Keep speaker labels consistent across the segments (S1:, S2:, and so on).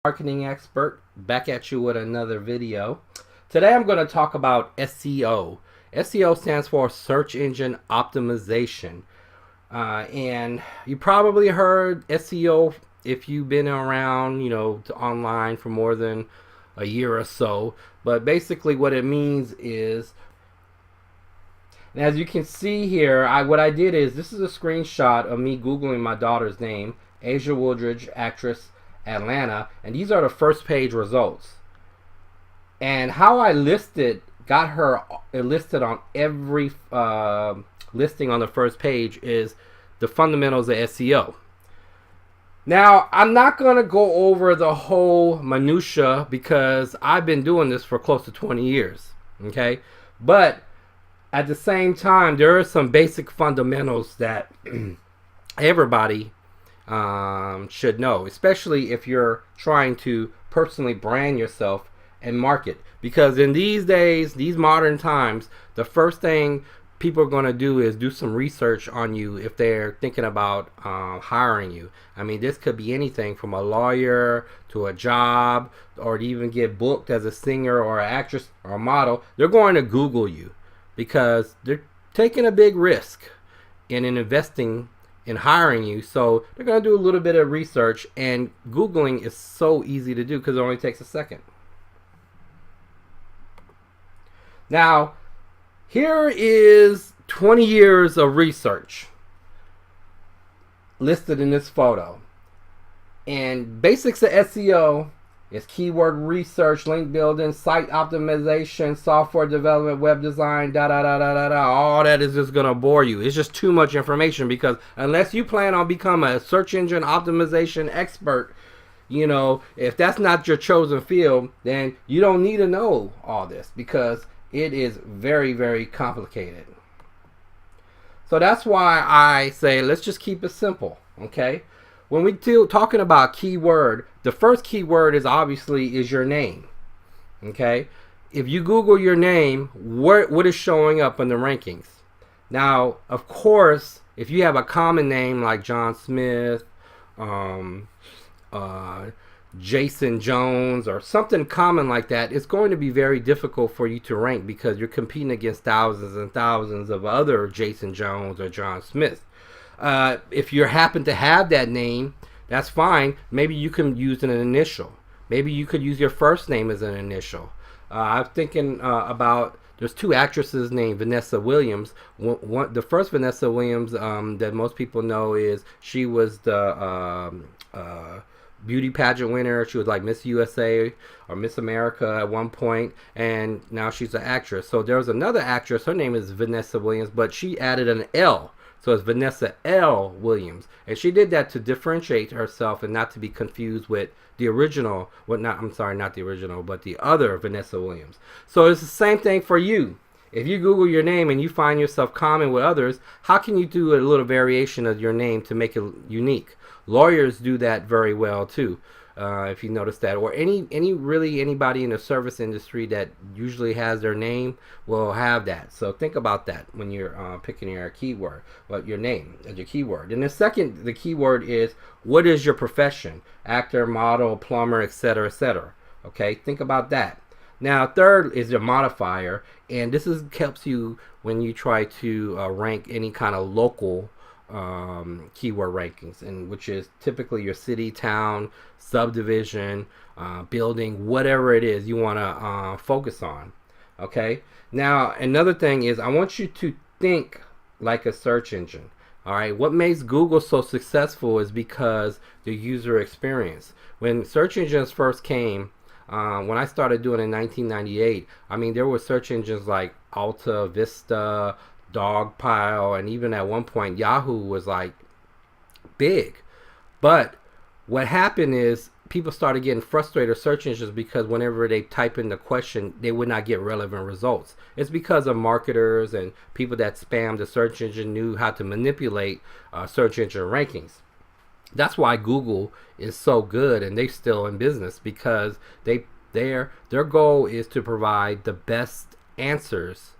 S1: Marketing expert, back at you with another video. Today I'm going to talk about SEO. SEO stands for search engine optimization, and you probably heard SEO if you've been around online for more than a year or so. But basically what it means is, and as you can see here, what I did is, this is a screenshot of me Googling my daughter's name, Asia Woodridge, actress, Atlanta, and these are the first page results. And how I got her listed on every listing on the first page is the fundamentals of SEO. Now, I'm not going to go over the whole minutia because I've been doing this for close to 20 years, okay? But at the same time, there are some basic fundamentals that everybody should know, especially if you're trying to personally brand yourself and market. Because in these days, these modern times, the first thing people are going to do is do some research on you if they're thinking about hiring you. I mean, this could be anything from a lawyer to a job, or to even get booked as a singer or an actress or a model. They're going to Google you because they're taking a big risk in investing in hiring you. So they're going to do a little bit of research, and Googling is so easy to do because it only takes a second. Now, here is 20 years of research listed in this photo. And basics of SEO is keyword research, link building, site optimization, software development, web design, all that is just going to bore you. It's just too much information, because unless you plan on becoming a search engine optimization expert, if that's not your chosen field, then you don't need to know all this, because it is very, very complicated. So that's why I say let's just keep it simple, okay? When we talking about keyword, the first keyword is obviously your name, okay? If you Google your name, what is showing up in the rankings? Now, of course, if you have a common name like John Smith, Jason Jones, or something common like that, it's going to be very difficult for you to rank, because you're competing against thousands and thousands of other Jason Jones or John Smith. If you happen to have that name, that's fine. Maybe you can use an initial. Maybe you could use your first name as an initial. I'm thinking about, there's two actresses named Vanessa Williams. The first Vanessa Williams that most people know is, she was the beauty pageant winner. She was like Miss USA or Miss America at one point, and now she's an actress. So there's another actress, her name is Vanessa Williams, but she added an L. So it's Vanessa L. Williams. And she did that to differentiate herself and not to be confused with the original, not the original, but the other Vanessa Williams. So it's the same thing for you. If you Google your name and you find yourself common with others, how can you do a little variation of your name to make it unique? Lawyers do that very well too, if you notice that, or anybody in the service industry that usually has their name will have that. So think about that when you're picking your keyword, your name as your keyword. And the keyword is, what is your profession? Actor, model, plumber, etc., etc. Okay, think about that. Now, third is your modifier, and this helps you when you try to rank any kind of local keyword rankings, and which is typically your city, town, subdivision, building, whatever it is you want to focus on. Okay, now another thing is, I want you to think like a search engine. All right, what makes Google so successful is because the user experience. When search engines first came, when I started doing it in 1998, I mean, there were search engines like Alta Vista, Dogpile, and even at one point Yahoo was like big. But what happened is, people started getting frustrated with search engines because whenever they type in the question, they would not get relevant results. It's because of marketers and people that spam the search engine knew how to manipulate search engine rankings. That's why Google is so good, and they're still in business, because their goal is to provide the best answers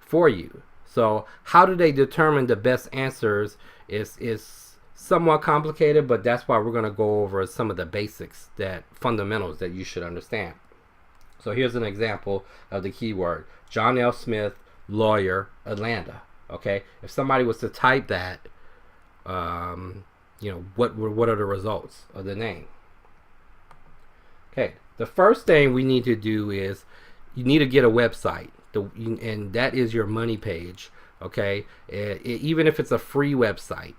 S1: for you. So how do they determine the best answers is somewhat complicated, but that's why we're going to go over some of the basics, that fundamentals that you should understand. So here's an example of the keyword: John L. Smith, lawyer, Atlanta. Okay, if somebody was to type that, what are the results of the name? Okay, the first thing we need to do is you need to get a website, and that is your money page. Okay, even if it's a free website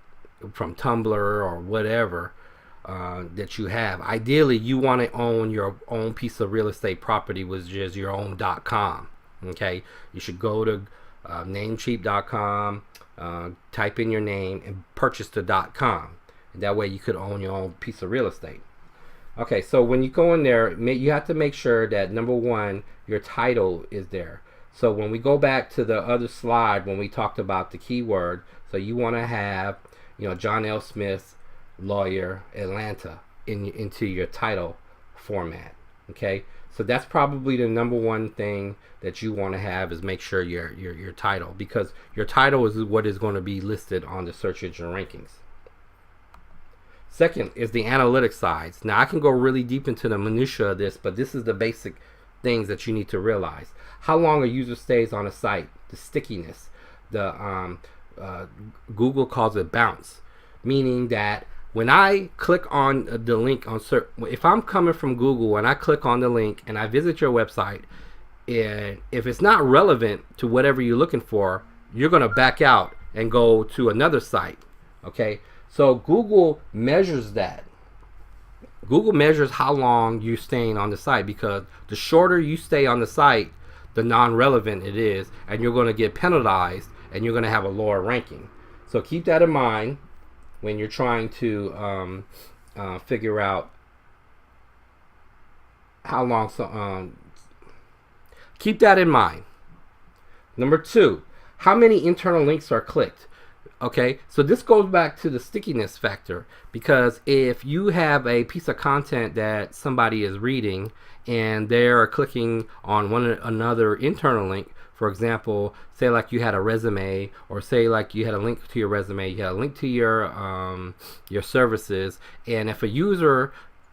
S1: from Tumblr or whatever that you have, ideally you want to own your own piece of real estate property, which is your own .com. Okay, you should go to namecheap.com, type in your name and purchase the .com, and that way you could own your own piece of real estate. Okay, so when you go in there, you have to make sure that, number one, your title is there. So when we go back to the other slide when we talked about the keyword, so you want to have, John L. Smith, lawyer, Atlanta into your title format. Okay, so that's probably the number one thing that you want to have, is make sure your title, because your title is what is going to be listed on the search engine rankings. Second is the analytics sides. Now I can go really deep into the minutia of this, but this is the basic things that you need to realize. How long a user stays on a site, the stickiness, the Google calls it bounce, meaning that when I click on the link on if I'm coming from Google and I click on the link and I visit your website, and if it's not relevant to whatever you're looking for, you're going to back out and go to another site. Okay, so Google measures that. Google measures how long you're staying on the site, because the shorter you stay on the site, the non-relevant it is, and you're going to get penalized and you're going to have a lower ranking. So keep that in mind when you're trying to figure out how long. Keep that in mind. Number two, how many internal links are clicked? Okay, so this goes back to the stickiness factor, because if you have a piece of content that somebody is reading and they're clicking on another internal link, for example, say like you had a resume, or say like you had a link to your resume, you had a link to your services, and if a user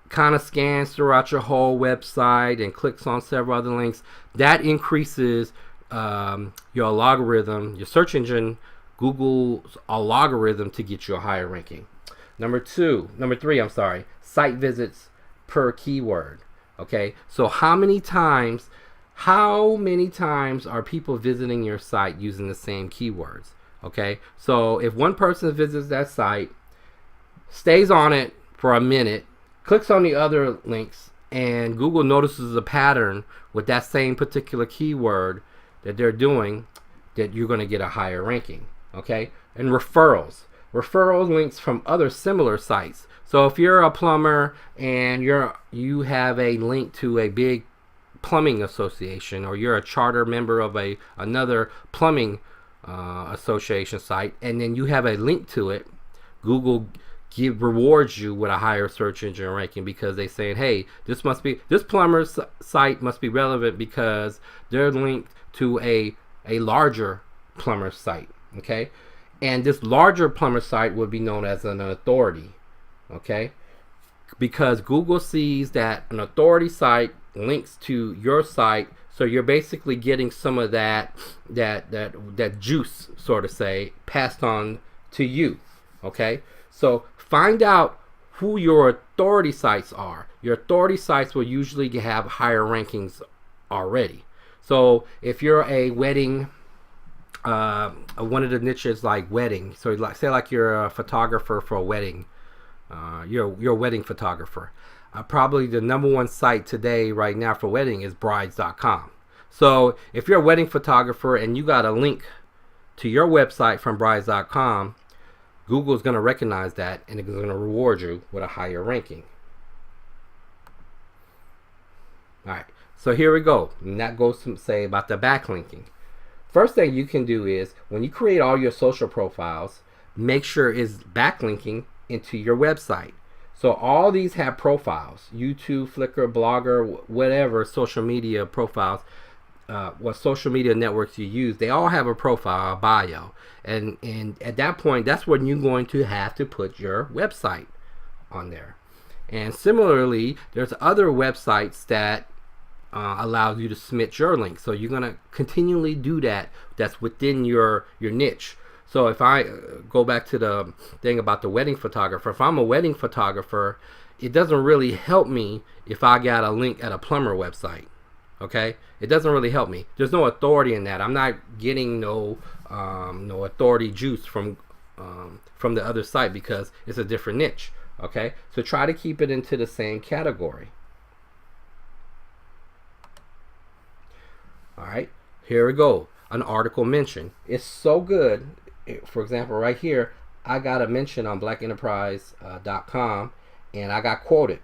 S1: kind of scans throughout your whole website and clicks on several other links, that increases your algorithm, your search engine, Google's algorithm, to get you a higher ranking. Number three, site visits per keyword. Okay, so how many times are people visiting your site using the same keywords? Okay, so if one person visits that site, stays on it for a minute, clicks on the other links, and Google notices a pattern with that same particular keyword that they're doing, that you're going to get a higher ranking. Okay, and referrals links from other similar sites. So if you're a plumber and you have a link to a big plumbing association, or you're a charter member of another plumbing association site, and then you have a link to it, Google rewards you with a higher search engine ranking, because they saying, hey, this plumber's site must be relevant because they're linked to a larger plumber site. Okay, and this larger plumber site would be known as an authority. Okay, because Google sees that an authority site links to your site, so you're basically getting some of that juice, sort of say, passed on to you. Okay, so find out who your authority sites are. Your authority sites will usually have higher rankings already. So if you're a wedding, one of the niches like wedding, so say like you're a photographer for a wedding, you're a wedding photographer, probably the number one site today right now for wedding is brides.com. So if you're a wedding photographer and you got a link to your website from brides.com, Google is going to recognize that, and it's going to reward you with a higher ranking. All right, so here we go, and that goes to say about the backlinking. First thing you can do is, when you create all your social profiles, make sure it's backlinking into your website. So all these have profiles: YouTube, Flickr, Blogger, whatever social media profiles. what social media networks you use, they all have a profile, a bio, and at that point, that's when you're going to have to put your website on there. And similarly, there's other websites that allows you to submit your link. So you're going to continually do that. That's within your niche. So if I go back to the thing about the wedding photographer, if I'm a wedding photographer, it doesn't really help me if I got a link at a plumber website. Okay, it doesn't really help me. There's no authority in that. I'm not getting no authority juice from the other site because it's a different niche. Okay, so try to keep it into the same category. All right, here we go. An article mention. It's so good. For example, right here, I got a mention on blackenterprise.com and I got quoted.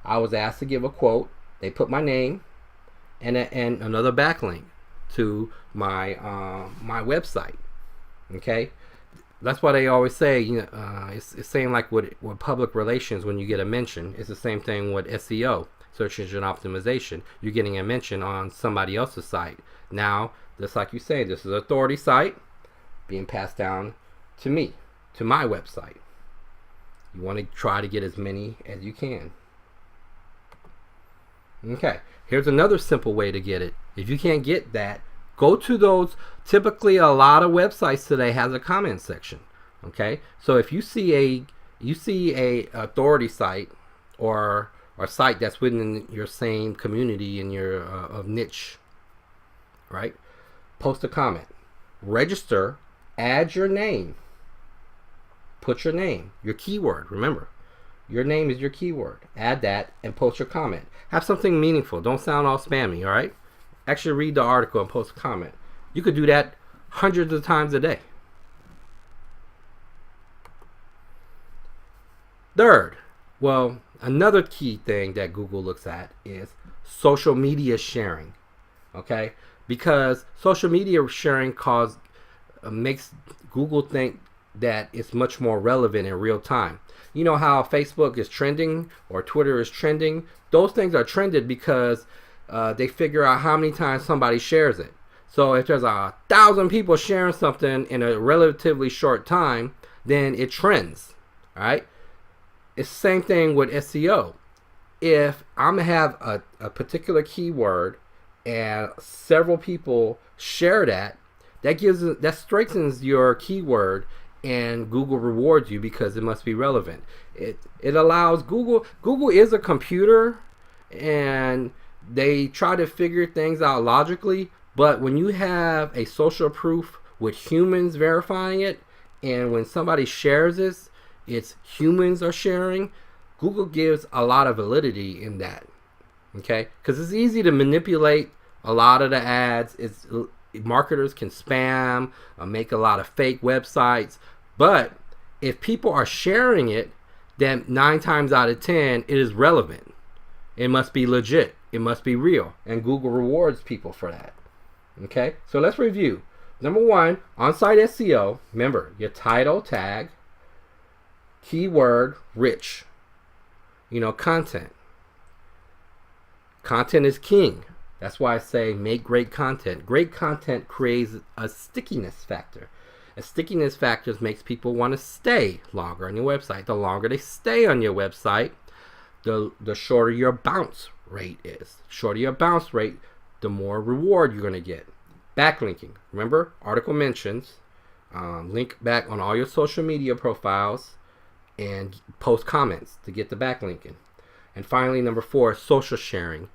S1: I was asked to give a quote. They put my name and another backlink to my my website. Okay, that's why they always say, you know, it's saying like with public relations, when you get a mention, it's the same thing with SEO, search engine optimization. You're getting a mention on somebody else's site. Now, just like you say, this is an authority site being passed down to me, to my website. You want to try to get as many as you can. Okay, here's another simple way to get it. If you can't get that, go to those. Typically, a lot of websites today has a comment section. Okay, so if you see a authority site or site that's within your same community in your of niche, right? Post a comment, register, add your name, put your name, your keyword. Remember, your name is your keyword. Add that and post your comment. Have something meaningful. Don't sound all spammy, all right? Actually read the article and post a comment. You could do that hundreds of times a day. Third, well, another key thing that Google looks at is social media sharing, okay? Because social media sharing makes Google think that it's much more relevant in real time. You know how Facebook is trending or Twitter is trending? Those things are trended because they figure out how many times somebody shares it. So if there's 1,000 people sharing something in a relatively short time, then it trends, all right? It's the same thing with SEO. If I'm gonna have a particular keyword and several people share that, that strengthens your keyword, and Google rewards you because it must be relevant. It allows Google is a computer, and they try to figure things out logically, but when you have a social proof with humans verifying it, and when somebody shares this, it's humans are sharing, Google gives a lot of validity in that. Okay, because it's easy to manipulate a lot of the ads. Marketers can spam, make a lot of fake websites, but if people are sharing it, then 9 times out of 10 it is relevant. It must be legit. It must be real, and Google rewards people for that. Okay, so let's review. Number 1, on-site SEO. Remember, your title tag, keyword rich, content. Content is king. That's why I say make great content. Great content creates a stickiness factor. A stickiness factor makes people want to stay longer on your website. The longer they stay on your website, the shorter your bounce rate is. The shorter your bounce rate, the more reward you're going to get. Backlinking. Remember, article mentions. Link back on all your social media profiles and post comments to get the backlinking. And finally, number 4, social sharing.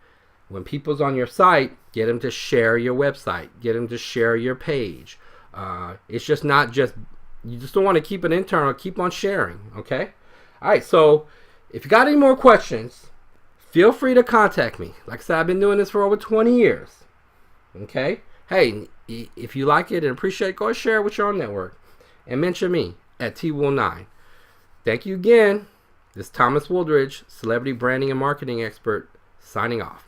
S1: When people's on your site, get them to share your website. Get them to share your page. It's just not just, you just don't want to keep it internal. Keep on sharing, okay? All right, so if you got any more questions, feel free to contact me. Like I said, I've been doing this for over 20 years, okay? Hey, if you like it and appreciate it, go and share it with your own network. And mention me at T19. Thank you again. This is Thomas Wooldridge, celebrity branding and marketing expert, signing off.